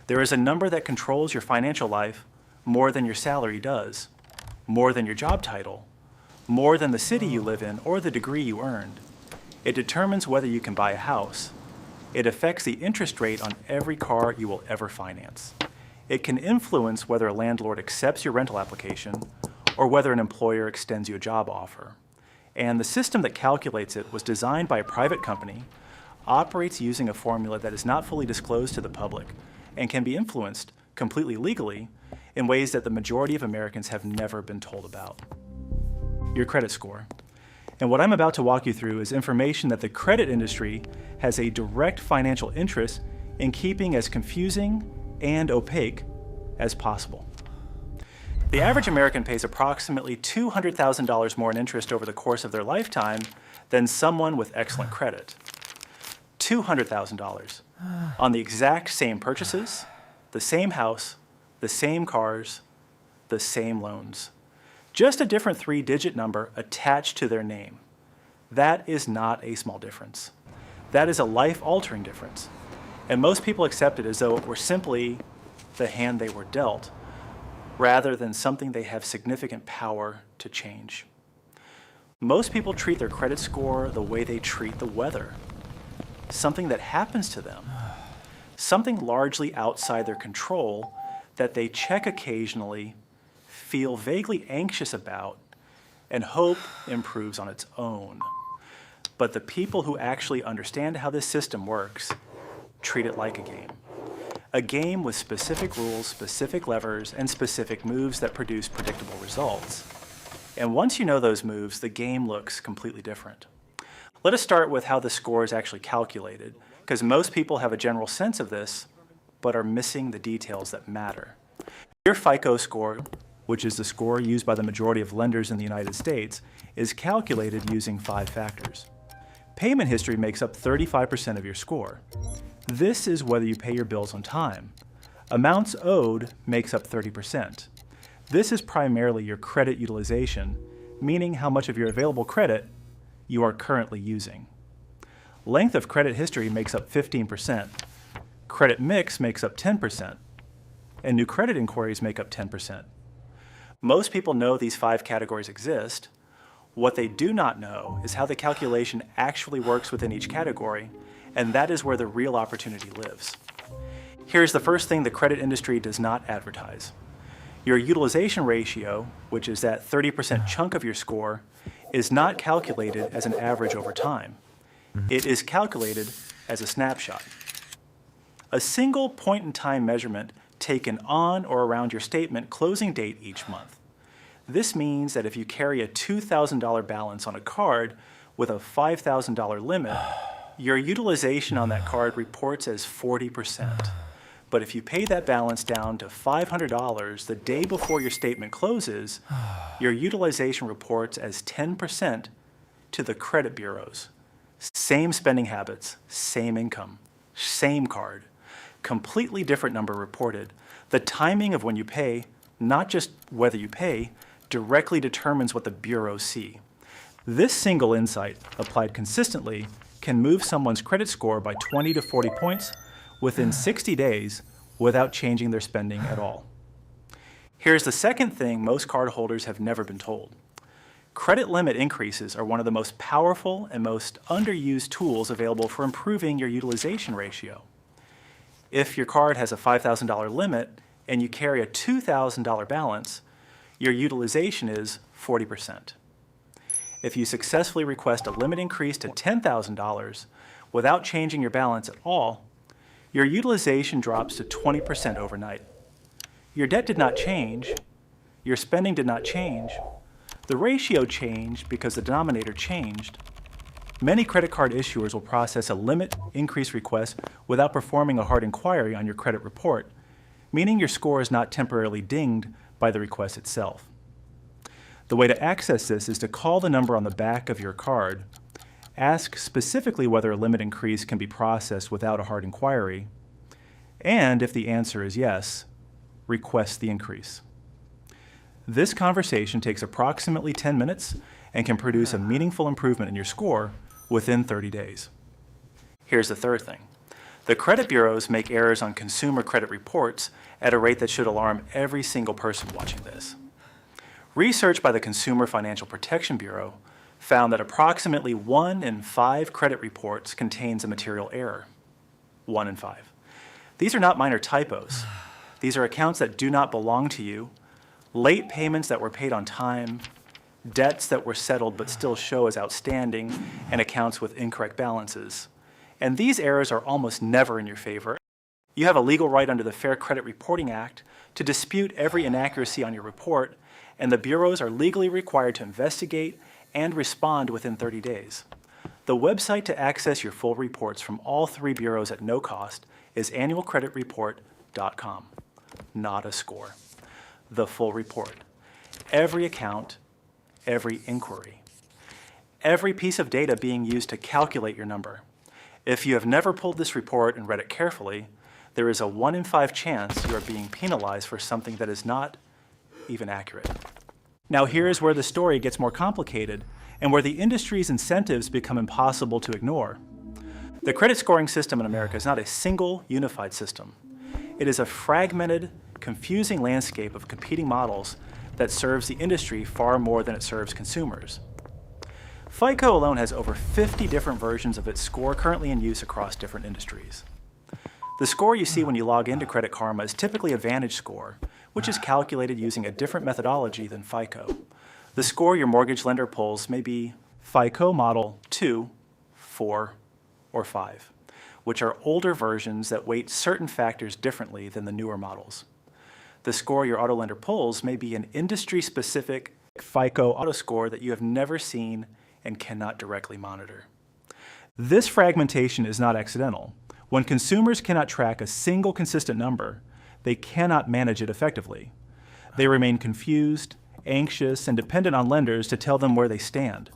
There is a number that controls your financial life more than your salary does, more than your job title, more than the city you live in or the degree you earned. It determines whether you can buy a house. It affects the interest rate on every car you will ever finance. It can influence whether a landlord accepts your rental application or whether an employer extends you a job offer. And the system that calculates it was designed by a private company, operates using a formula that is not fully disclosed to the public, and can be influenced completely legally in ways that the majority of Americans have never been told about. Your credit score. And what I'm about to walk you through is information that the credit industry has a direct financial interest in keeping as confusing and opaque as possible. The average American pays approximately $200,000 more in interest over the course of their lifetime than someone with excellent credit. $200,000 on the exact same purchases, the same house, the same cars, the same loans. Just a different 3-digit number attached to their name. That is not a small difference. That is a life-altering difference. And most people accept it as though it were simply the hand they were dealt, rather than something they have significant power to change. Most people treat their credit score the way they treat the weather, something that happens to them, something largely outside their control that they check occasionally, feel vaguely anxious about, and hope improves on its own. But the people who actually understand how this system works treat it like a game. A game with specific rules, specific levers, and specific moves that produce predictable results. And once you know those moves, the game looks completely different. Let us start with how the score is actually calculated, because most people have a general sense of this, but are missing the details that matter. Your FICO score, which is the score used by the majority of lenders in the United States, is calculated using 5 factors. Payment history makes up 35% of your score. This is whether you pay your bills on time. Amounts owed makes up 30%. This is primarily your credit utilization, meaning how much of your available credit you are currently using. Length of credit history makes up 15%. Credit mix makes up 10%. And new credit inquiries make up 10%. Most people know these 5 categories exist. What they do not know is how the calculation actually works within each category, and that is where the real opportunity lives. Here's the first thing the credit industry does not advertise. Your utilization ratio, which is that 30% chunk of your score, is not calculated as an average over time. It is calculated as a snapshot. A single point-in-time measurement taken on or around your statement closing date each month. This means that if you carry a $2,000 balance on a card with a $5,000 limit, your utilization on that card reports as 40%. But if you pay that balance down to $500 the day before your statement closes, your utilization reports as 10% to the credit bureaus. Same spending habits, same income, same card. Completely different number reported. The timing of when you pay, not just whether you pay, directly determines what the bureaus see. This single insight, applied consistently, can move someone's credit score by 20 to 40 points within 60 days without changing their spending at all. Here's the second thing most cardholders have never been told. Credit limit increases are one of the most powerful and most underused tools available for improving your utilization ratio. If your card has a $5,000 limit and you carry a $2,000 balance, your utilization is 40%. If you successfully request a limit increase to $10,000 without changing your balance at all, your utilization drops to 20% overnight. Your debt did not change, your spending did not change, the ratio changed because the denominator changed. Many credit card issuers will process a limit increase request without performing a hard inquiry on your credit report, meaning your score is not temporarily dinged by the request itself. The way to access this is to call the number on the back of your card, ask specifically whether a limit increase can be processed without a hard inquiry, and if the answer is yes, request the increase. This conversation takes approximately 10 minutes and can produce a meaningful improvement in your score within 30 days. Here's the third thing. The credit bureaus make errors on consumer credit reports at a rate that should alarm every single person watching this. Research by the Consumer Financial Protection Bureau found that approximately 1 in 5 credit reports contains a material error. 1 in 5. These are not minor typos. These are accounts that do not belong to you, late payments that were paid on time, debts that were settled but still show as outstanding, and accounts with incorrect balances. And these errors are almost never in your favor. You have a legal right under the Fair Credit Reporting Act to dispute every inaccuracy on your report, and the bureaus are legally required to investigate and respond within 30 days. The website to access your full reports from all 3 bureaus at no cost is annualcreditreport.com. Not a score. The full report. Every account, every inquiry. Every piece of data being used to calculate your number. If you have never pulled this report and read it carefully, there is a 1 in 5 chance you are being penalized for something that is not even accurate. Now here is where the story gets more complicated and where the industry's incentives become impossible to ignore. The credit scoring system in America is not a single unified system. It is a fragmented, confusing landscape of competing models that serves the industry far more than it serves consumers. FICO alone has over 50 different versions of its score currently in use across different industries. The score you see when you log into Credit Karma is typically a Vantage score, which is calculated using a different methodology than FICO. The score your mortgage lender pulls may be FICO Model 2, 4, or 5, which are older versions that weight certain factors differently than the newer models. The score your auto lender pulls may be an industry-specific FICO auto score that you have never seen and cannot directly monitor. This fragmentation is not accidental. When consumers cannot track a single consistent number, they cannot manage it effectively. They remain confused, anxious, and dependent on lenders to tell them where they stand.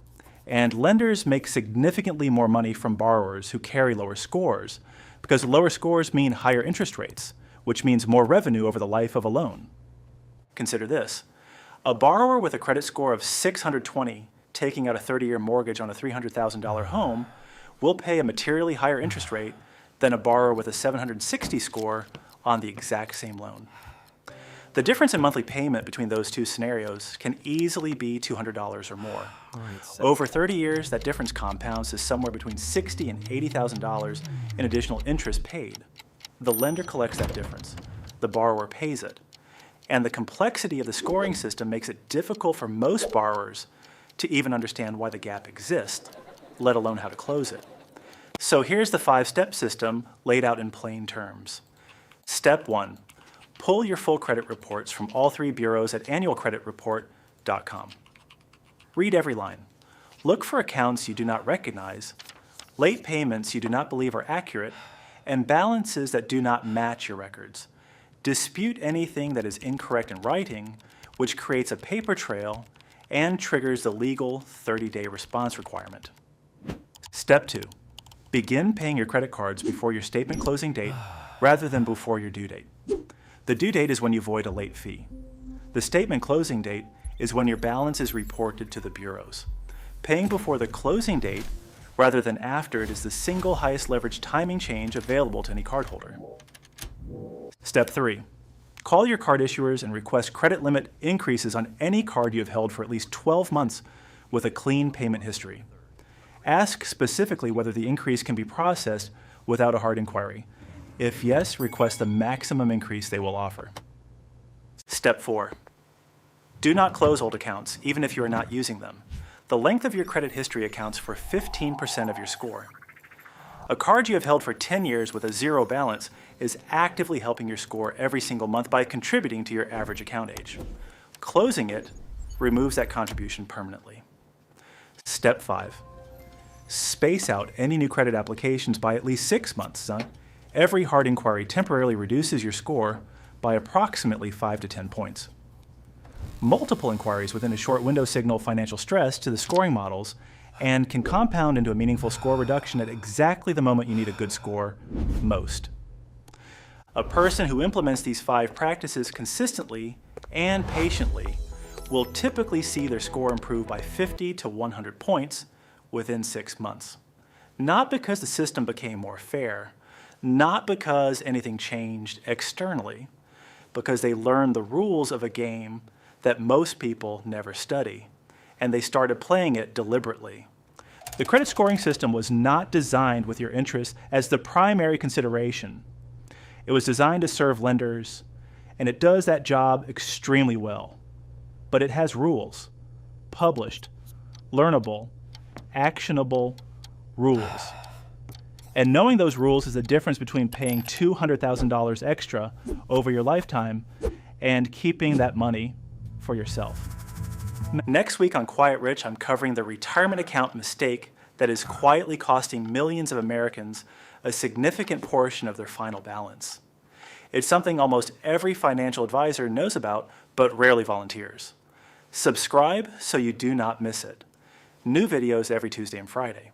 And lenders make significantly more money from borrowers who carry lower scores, because lower scores mean higher interest rates, which means more revenue over the life of a loan. Consider this. A borrower with a credit score of 620 taking out a 30-year mortgage on a $300,000 home will pay a materially higher interest rate than a borrower with a 760 score on the exact same loan. The difference in monthly payment between those two scenarios can easily be $200 or more. Over 30 years, that difference compounds to somewhere between $60,000 and $80,000 in additional interest paid. The lender collects that difference. The borrower pays it. And the complexity of the scoring system makes it difficult for most borrowers to even understand why the gap exists, let alone how to close it. So here's the 5-step system laid out in plain terms. Step 1, pull your full credit reports from all 3 bureaus at annualcreditreport.com. Read every line. Look for accounts you do not recognize, late payments you do not believe are accurate, and balances that do not match your records. Dispute anything that is incorrect in writing, which creates a paper trail and triggers the legal 30-day response requirement. Step 2, begin paying your credit cards before your statement closing date rather than before your due date. The due date is when you void a late fee. The statement closing date is when your balance is reported to the bureaus. Paying before the closing date rather than after it is the single highest leverage timing change available to any cardholder. Step 3, call your card issuers and request credit limit increases on any card you have held for at least 12 months with a clean payment history. Ask specifically whether the increase can be processed without a hard inquiry. If yes, request the maximum increase they will offer. Step 4, do not close old accounts, even if you are not using them. The length of your credit history accounts for 15% of your score. A card you have held for 10 years with a 0 balance is actively helping your score every single month by contributing to your average account age. Closing it removes that contribution permanently. Step 5, space out any new credit applications by at least 6 months. Every hard inquiry temporarily reduces your score by approximately 5 to 10 points. Multiple inquiries within a short window signal financial stress to the scoring models and can compound into a meaningful score reduction at exactly the moment you need a good score most. A person who implements these 5 practices consistently and patiently will typically see their score improve by 50 to 100 points within 6 months. Not because the system became more fair. not because anything changed externally, because they learned the rules of a game that most people never study, and they started playing it deliberately. The credit scoring system was not designed with your interests as the primary consideration. It was designed to serve lenders, and it does that job extremely well. But it has rules, published, learnable, actionable rules. And knowing those rules is the difference between paying $200,000 extra over your lifetime and keeping that money for yourself. Next week on Quiet Rich, I'm covering the retirement account mistake that is quietly costing millions of Americans a significant portion of their final balance. It's something almost every financial advisor knows about, but rarely volunteers. Subscribe so you do not miss it. New videos every Tuesday and Friday.